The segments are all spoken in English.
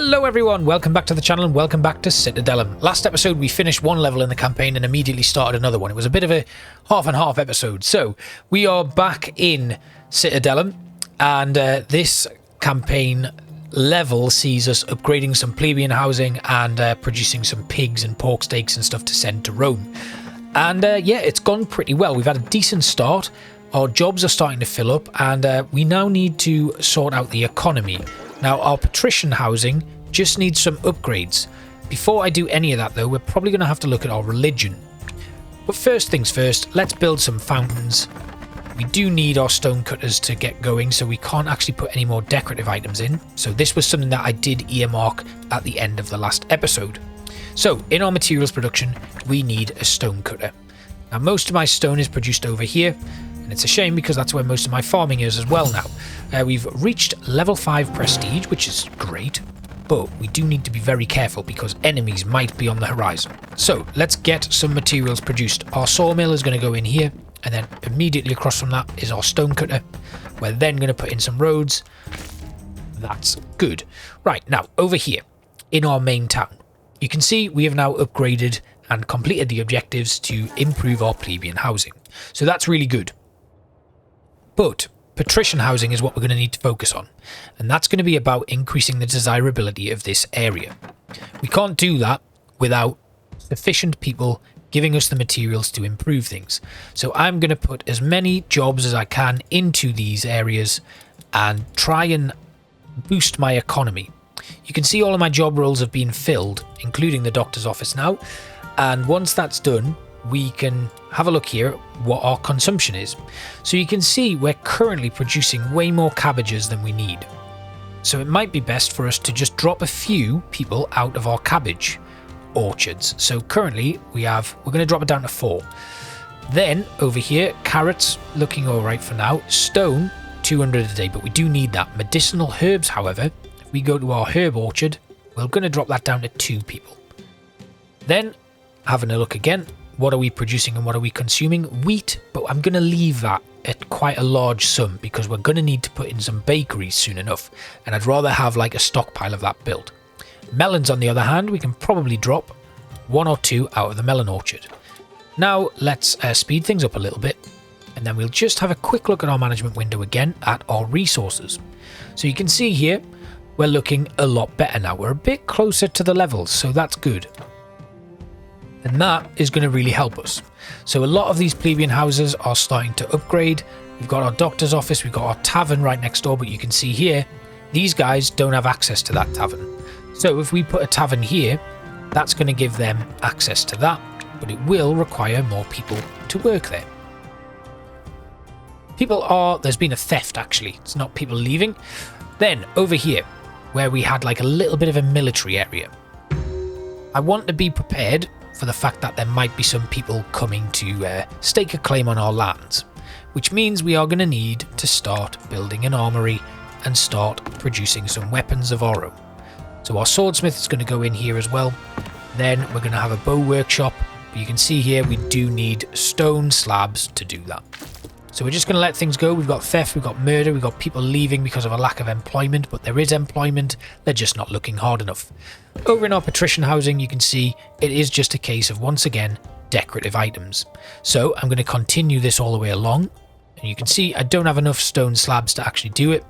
Hello everyone, welcome back to the channel and welcome back to Citadelum. Last episode we finished one level in the campaign and immediately started another one. It was a bit of a half and half episode. So we are back in Citadelum and this campaign level sees us upgrading some plebeian housing and producing some pigs and pork steaks and stuff to send to Rome. And yeah, it's gone pretty well. We've had a decent start. Our jobs are starting to fill up and we now need to sort out the economy. Now, our patrician housing just needs some upgrades. Before I do any of that, though, we're probably going to have to look at our religion. But first things first, let's build some fountains. We do need our stone cutters to get going, so we can't actually put any more decorative items in. So this was something that I did earmark at the end of the last episode. So, in our materials production, we need a stone cutter. Now, most of my stone is produced over here. And it's a shame because that's where most of my farming is as well now. We've reached level 5 prestige, which is great, but we do need to be very careful because enemies might be on the horizon. So let's get some materials produced. Our sawmill is going to go in here, and then immediately across from that is our stone cutter. We're then going to put in some roads. That's good. Right, now over here in our main town, you can see we have now upgraded and completed the objectives to improve our plebeian housing. So that's really good. But patrician housing is what we're going to need to focus on, and that's going to be about increasing the desirability of this area. We can't do that without sufficient people giving us the materials to improve things. So I'm going to put as many jobs as I can into these areas and try and boost my economy. You can see all of my job roles have been filled, including the doctor's office now, and once that's done, we can have a look here at what our consumption is. So you can see we're currently producing way more cabbages than we need. So it might be best for us to just drop a few people out of our cabbage orchards. So currently we're going to drop it down to 4. Then over here, carrots looking all right for now. Stone, 200 a day, but we do need that. Medicinal herbs, however, if we go to our herb orchard, we're going to drop that down to 2 people. Then having a look again, what are we producing and what are we consuming? Wheat, but I'm going to leave that at quite a large sum because we're going to need to put in some bakeries soon enough, and I'd rather have like a stockpile of that built. Melons, on the other hand, we can probably drop 1 or 2 out of the melon orchard. Now let's speed things up a little bit, and then we'll just have a quick look at our management window again at our resources. So you can see here we're looking a lot better now. We're a bit closer to the levels, so that's good. And that is going to really help us. So a lot of these plebeian houses are starting to upgrade. We've got our doctor's office, we've got our tavern right next door, but you can see here, these guys don't have access to that tavern. So if we put a tavern here, that's going to give them access to that, but it will require more people to work there. There's been a theft actually, it's not people leaving. Then over here, where we had like a little bit of a military area, I want to be prepared for the fact that there might be some people coming to stake a claim on our lands, which means we are going to need to start building an armory and start producing some weapons of our own. So our swordsmith is going to go in here as well. Then we're going to have a bow workshop, but you can see here we do need stone slabs to do that. So we're just going to let things go. We've got theft, we've got murder, we've got people leaving because of a lack of employment, but there is employment, they're just not looking hard enough. Over in our patrician housing, you can see it is just a case of, once again, decorative items. So I'm going to continue this all the way along, and you can see I don't have enough stone slabs to actually do it.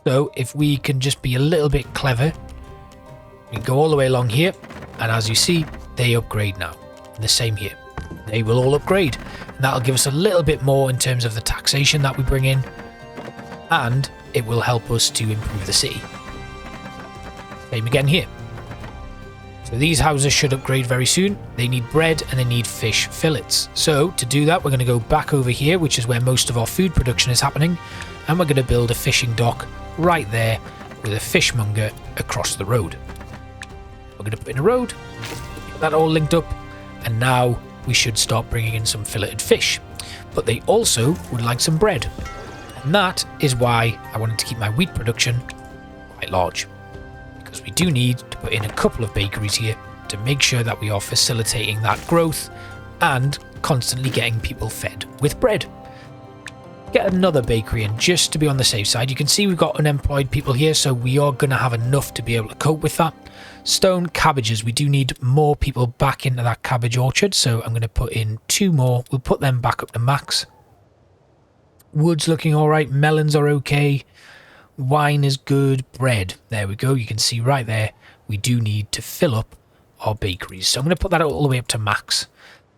So if we can just be a little bit clever, we can go all the way along here, and as you see, they upgrade now. And the same here. They will all upgrade, and that'll give us a little bit more in terms of the taxation that we bring in, and it will help us to improve the city. Same again here. So these houses should upgrade very soon. They need bread and they need fish fillets. So to do that, we're going to go back over here, which is where most of our food production is happening, and we're going to build a fishing dock right there with a fishmonger across the road. We're going to put in a road, get that all linked up, and now we should start bringing in some filleted fish. But they also would like some bread, and that is why I wanted to keep my wheat production quite large, because we do need to put in a couple of bakeries here to make sure that we are facilitating that growth and constantly getting people fed with bread. get another bakery in just to be on the safe side. You can see we've got unemployed people here, so we are going to have enough to be able to cope with that. Stone cabbages, we do need more people back into that cabbage orchard, so I'm going to put in 2 more. We'll put them back up to max. Wood's looking all right. Melons are okay. Wine is good. Bread, there we go. You can see right there we do need to fill up our bakeries, so I'm going to put that all the way up to max.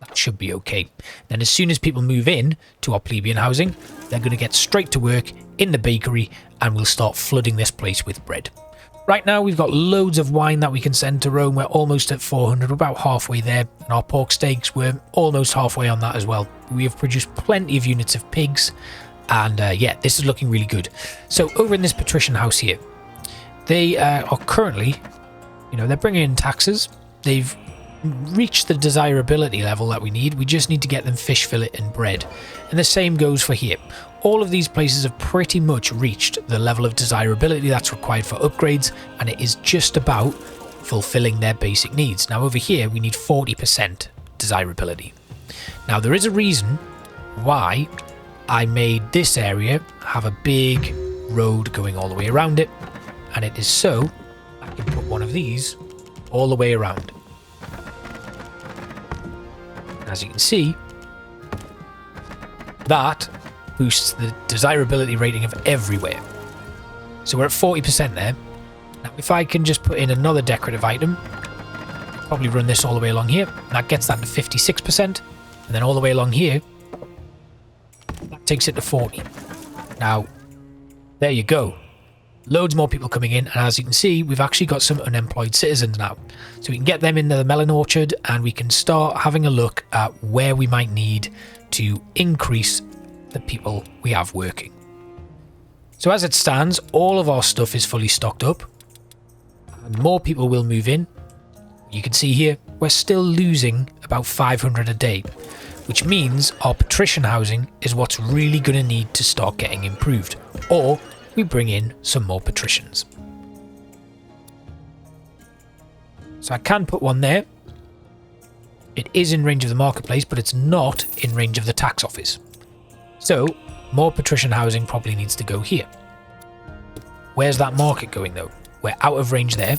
That should be okay. Then as soon as people move in to our plebeian housing, they're going to get straight to work in the bakery and we'll start flooding this place with bread. Right now we've got loads of wine that we can send to Rome. We're almost at 400, we're about halfway there. And our pork steaks, we're almost halfway on that as well. We have produced plenty of units of pigs. And yeah, this is looking really good. So over in this patrician house here, they are currently, they're bringing in taxes. They've reached the desirability level that we need. We just need to get them fish fillet and bread. And the same goes for here. All of these places have pretty much reached the level of desirability that's required for upgrades, and it is just about fulfilling their basic needs. Now over here we need 40% desirability. Now there is a reason why I made this area have a big road going all the way around it, and it is so I can put one of these all the way around. As you can see, that boosts the desirability rating of everywhere. So we're at 40% there. Now if I can just put in another decorative item, probably run this all the way along here, that gets that to 56%, and then all the way along here, that takes it to 40. Now, there you go. Loads more people coming in, and as you can see, we've actually got some unemployed citizens now. So we can get them into the melon orchard, and we can start having a look at where we might need to increase the people we have working. So as it stands, all of our stuff is fully stocked up, and more people will move in. You can see here, we're still losing about 500 a day, which means our patrician housing is what's really going to need to start getting improved, or we bring in some more patricians. So I can put one there. It is in range of the marketplace, but it's not in range of the tax office. So more patrician housing probably needs to go here. Where's that market going though? We're out of range there.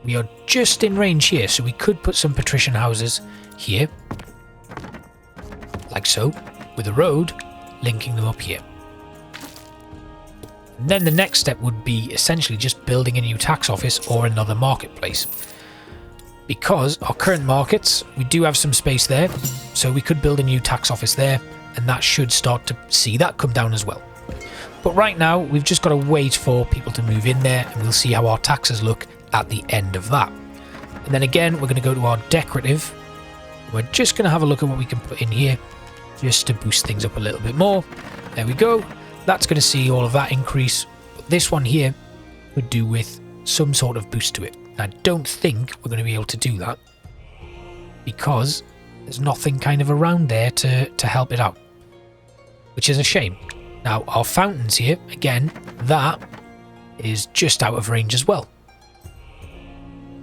We are just in range here, so we could put some patrician houses here, like so, with a road linking them up here. And then the next step would be essentially just building a new tax office or another marketplace. Because our current markets, we do have some space there, so we could build a new tax office there, and that should start to see that come down as well. But right now, we've just got to wait for people to move in there, and we'll see how our taxes look at the end of that. And then again, we're going to go to our decorative. We're just going to have a look at what we can put in here, just to boost things up a little bit more. There we go. That's going to see all of that increase. But this one here could do with some sort of boost to it. I don't think we're going to be able to do that because there's nothing kind of around there to help it out, which is a shame. Now our fountains here, again, that is just out of range as well.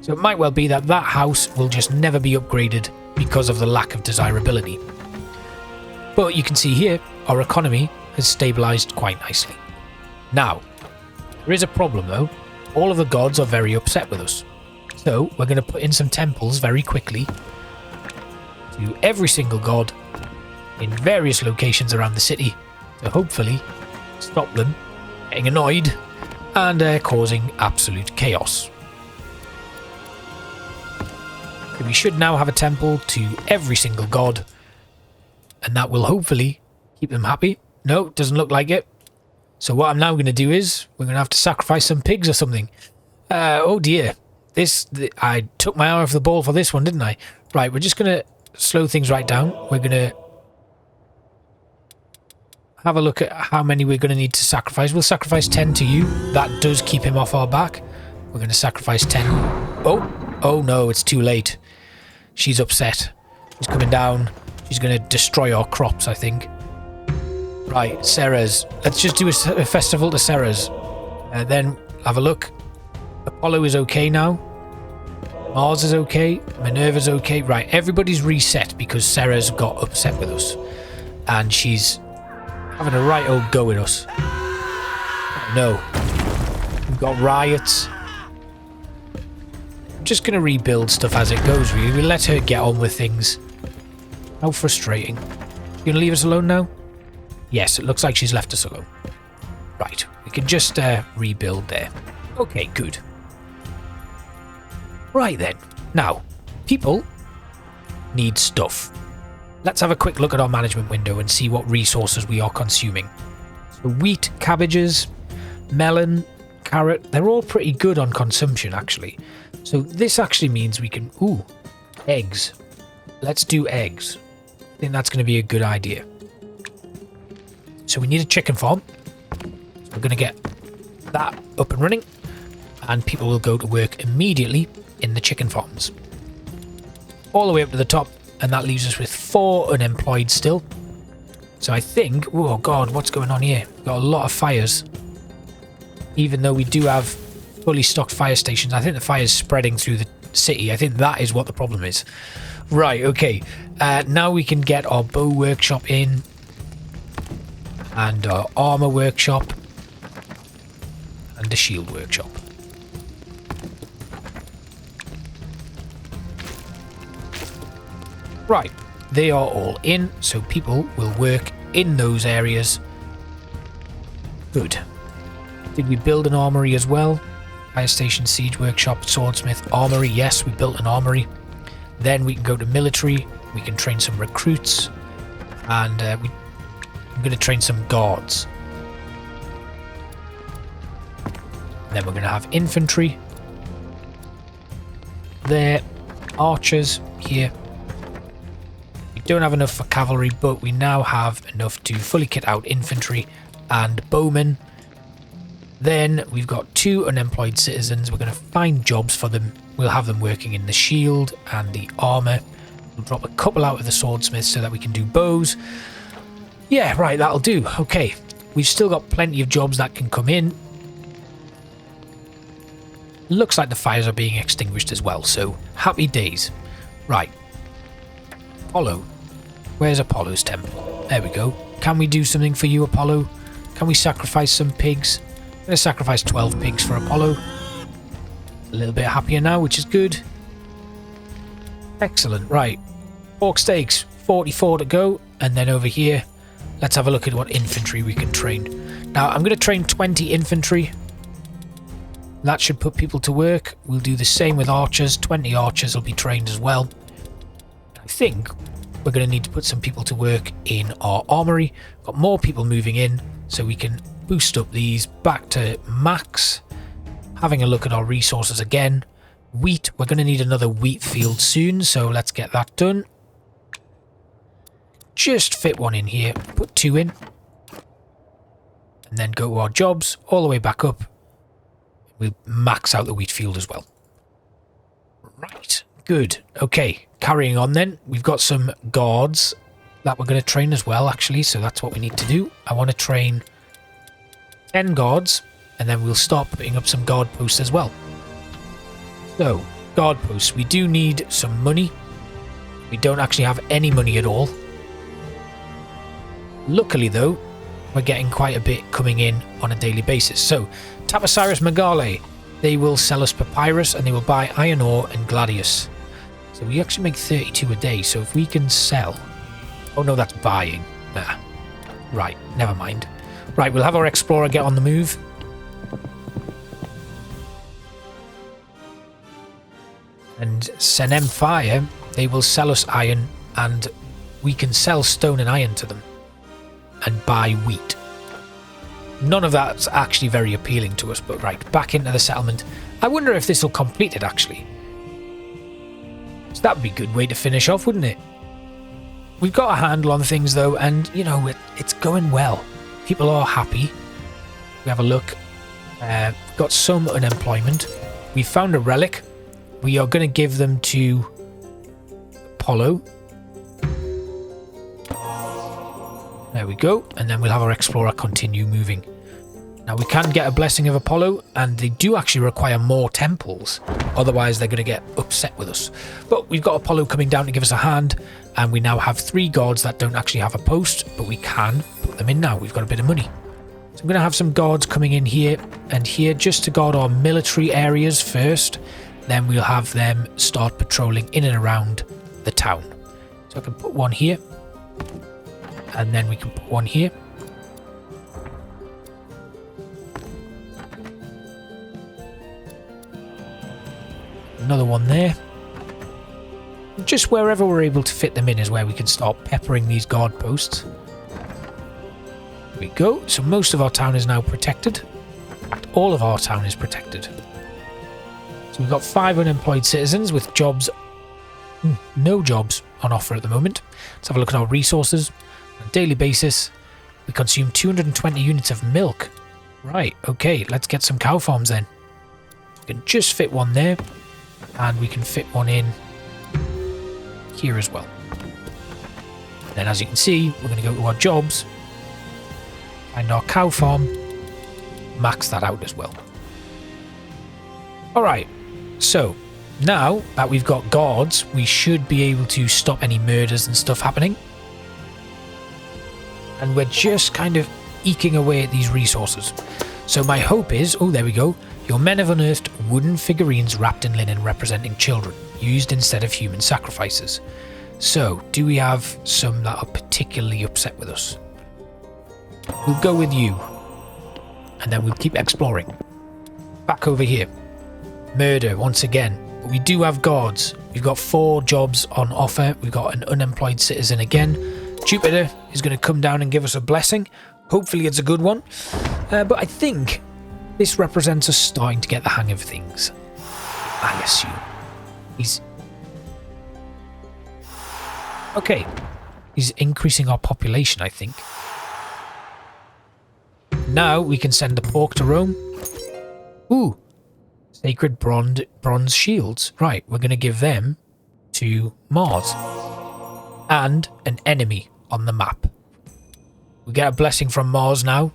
So it might well be that that house will just never be upgraded because of the lack of desirability. But you can see here, our economy has stabilized quite nicely. Now, there is a problem though. All of the gods are very upset with us. So we're going to put in some temples very quickly to every single god in various locations around the city to hopefully stop them getting annoyed and causing absolute chaos. So we should now have a temple to every single god, and that will hopefully keep them happy. No, doesn't look like it. So what I'm now going to do is we're going to have to sacrifice some pigs or something. Oh dear. I took my eye off the ball for this one, didn't I? Right, we're just going to slow things right down. We're going to have a look at how many we're going to need to sacrifice. We'll sacrifice 10 to you. That does keep him off our back. We're going to sacrifice 10. Oh no, it's too late. She's upset. She's coming down. She's going to destroy our crops, I think. Right, Ceres. Let's just do a festival to Ceres. Then have a look. Apollo is okay now. Mars is okay. Minerva's okay. Right, everybody's reset because Ceres got upset with us. And she's having a right old go at us. Oh, no. We've got riots. I'm just going to rebuild stuff as it goes, really. We'll let her get on with things. How frustrating. You going to leave us alone now? Yes, it looks like she's left us alone. Right, we can just rebuild there. Okay, good. Right then. Now, people need stuff. Let's have a quick look at our management window and see what resources we are consuming. So wheat, cabbages, melon, carrot, they're all pretty good on consumption actually. So this actually means we can... Ooh, eggs. Let's do eggs. I think that's going to be a good idea. So we need a chicken farm. So we're going to get that up and running. And people will go to work immediately in the chicken farms. All the way up to the top. And that leaves us with 4 unemployed still. So I think... Oh god, what's going on here? We've got a lot of fires. Even though we do have fully stocked fire stations. I think the fire's spreading through the city. I think that is what the problem is. Right, okay. Now we can get our bow workshop in. And our armor workshop. And the shield workshop. Right, they are all in, so people will work in those areas. Good. Did we build an armory as well? Fire station, siege workshop, swordsmith, armory. Yes, we built an armory. Then we can go to military. We can train some recruits. And I'm going to train some guards. And then we're going to have infantry. There. Archers here. Don't have enough for cavalry, but we now have enough to fully kit out infantry and bowmen. Then we've got 2 unemployed citizens. We're going to find jobs for them. We'll have them working in the shield and the armor. We'll drop a couple out of the swordsmith so that we can do bows. Yeah, right, that'll do. Okay, we've still got plenty of jobs that can come in. Looks like the fires are being extinguished as well, so happy days. Right. Apollo. Where's Apollo's temple? There we go. Can we do something for you, Apollo? Can we sacrifice some pigs? I'm going to sacrifice 12 pigs for Apollo. A little bit happier now, which is good. Excellent. Right. Pork steaks. 44 to go. And then over here, let's have a look at what infantry we can train. Now, I'm going to train 20 infantry. That should put people to work. We'll do the same with archers. 20 archers will be trained as well. I think we're going to need to put some people to work in our armory. Got more people moving in, so we can boost up these back to max. Having a look at our resources again. Wheat, we're going to need another wheat field soon, so let's get that done. Just fit one in here, put 2 in. And then go to our jobs, all the way back up. We'll max out the wheat field as well. Right, good. Okay, carrying on then. We've got some guards that we're going to train as well, actually, so that's what we need to do. I want to train 10 guards, and then we'll start putting up some guard posts as well. So, guard posts. We do need some money. We don't actually have any money at all. Luckily, though, we're getting quite a bit coming in on a daily basis. So, Tapasiris Megale, they will sell us papyrus, and they will buy iron ore and gladius. So we actually make 32 a day, so if we can sell... Oh no, that's buying. Nah. Right, never mind. Right, we'll have our explorer get on the move. And Senem Fire, they will sell us iron, and we can sell stone and iron to them. And buy wheat. None of that's actually very appealing to us, but right, back into the settlement. I wonder if this will complete it, actually. So that would be a good way to finish off, wouldn't it? We've got a handle on things, though, and, you know, it's going well. People are happy. We have a look. Got some unemployment. We found a relic. We are going to give them to Apollo. There we go. And then we'll have our explorer continue moving. Now, we can get a blessing of Apollo, and they do actually require more temples. Otherwise, they're going to get upset with us. But we've got Apollo coming down to give us a hand, and we now have 3 guards that don't actually have a post, but we can put put them in now. We've got a bit of money. So I'm going to have some guards coming in here and here just to guard our military areas first. Then we'll have them start patrolling in and around the town. So I can put one here. And then we can put one here. Another one there. Just wherever we're able to fit them in is where we can start peppering these guard posts. There we go. So most of our town is now protected. In fact, all of our town is protected. So we've got 5 unemployed citizens with jobs, no jobs on offer at the moment. Let's have a look at our resources. On a daily basis, we consume 220 units of milk. Right, okay, let's get some cow farms then. We can just fit one there. And we can fit one in here as well. Then as you can see, we're going to go to our jobs, find our cow farm, max that out as well. Alright, so now that we've got guards, we should be able to stop any murders and stuff happening. And we're just kind of eking away at these resources. So my hope is, oh there we go, your men have unearthed wooden figurines wrapped in linen representing children, used instead of human sacrifices. So, do we have some that are particularly upset with us? We'll go with you. And then we'll keep exploring. Back over here. Murder, once again. But we do have guards. We've got 4 jobs on offer. We've got an unemployed citizen again. Jupiter is going to come down and give us a blessing. Hopefully it's a good one. But I think this represents us starting to get the hang of things. I assume. He's... Okay. He's increasing our population, I think. Now we can send the pork to Rome. Ooh. Sacred bronze shields. Right, we're going to give them to Mars. And an enemy on the map. We get a blessing from Mars now.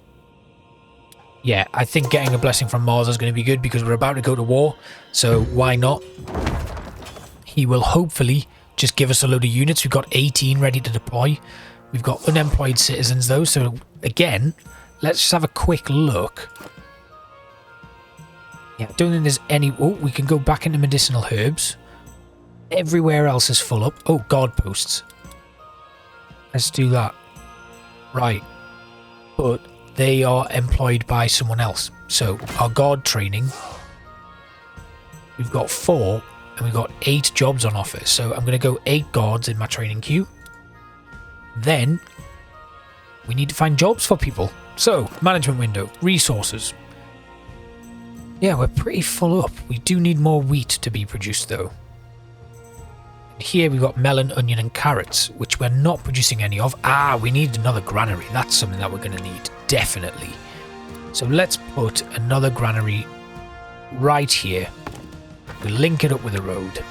Yeah, I think getting a blessing from Mars is going to be good because we're about to go to war. So why not? He will hopefully just give us a load of units. We've got 18 ready to deploy. We've got unemployed citizens though. So again, let's just have a quick look. Yeah, I don't think there's any... Oh, we can go back into medicinal herbs. Everywhere else is full up. Oh, guard posts. Let's do that. Right. But they are employed by someone else. So our guard training, we've got 4 and we've got 8 jobs on offer. So I'm going to go 8 guards in my training queue. Then we need to find jobs for people. So management window, resources. Yeah, we're pretty full up. We do need more wheat to be produced though. Here we've got melon, onion and carrots, which we're not producing any of. Ah, we need another granary. That's something that we're going to need, definitely. So let's put another granary right here. We'll link it up with a road.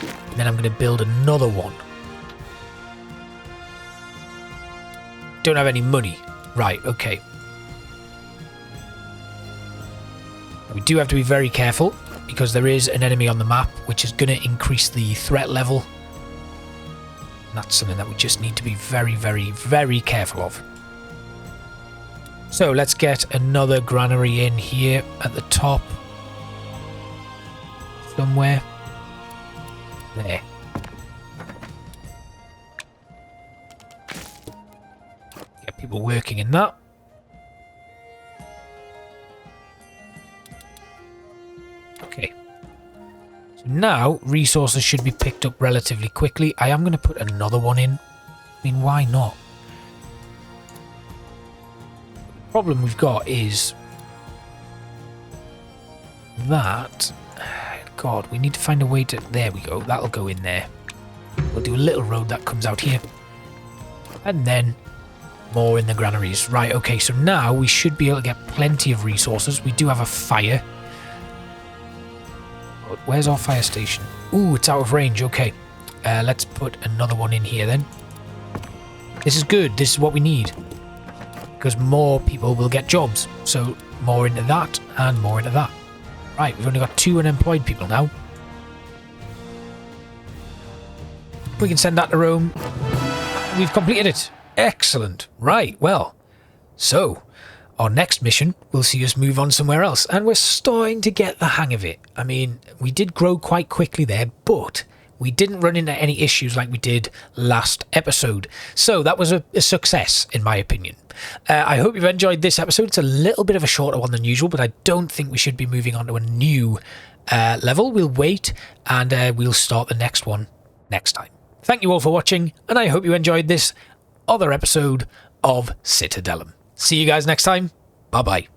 And then I'm going to build another one. Don't have any money. Right, okay. We do have to be very careful because there is an enemy on the map which is going to increase the threat level. That's something that we just need to be very, very, very careful of. So let's get another granary in here at the top. Somewhere. There. Get people working in that. Okay. Now, resources should be picked up relatively quickly. I am going to put another one in. I mean, why not? The problem we've got is that... God, we need to find a way to... There we go. That'll go in there. We'll do a little road that comes out here. And then more in the granaries. Right, okay, so now we should be able to get plenty of resources. We do have a fire. Where's our fire station? Ooh, it's out of range. Okay. Let's put another one in here then. This is good. This is what we need. Because more people will get jobs. So more into that and more into that. Right, we've only got 2 unemployed people now. We can send that to Rome. We've completed it. Excellent. Right, well, So, our next mission will see us move on somewhere else, and we're starting to get the hang of it. I mean, we did grow quite quickly there, but we didn't run into any issues like we did last episode. So that was a success, in my opinion. I hope you've enjoyed this episode. It's a little bit of a shorter one than usual, but I don't think we should be moving on to a new level. We'll wait, and we'll start the next one next time. Thank you all for watching, and I hope you enjoyed this other episode of Citadelum. See you guys next time. Bye-bye.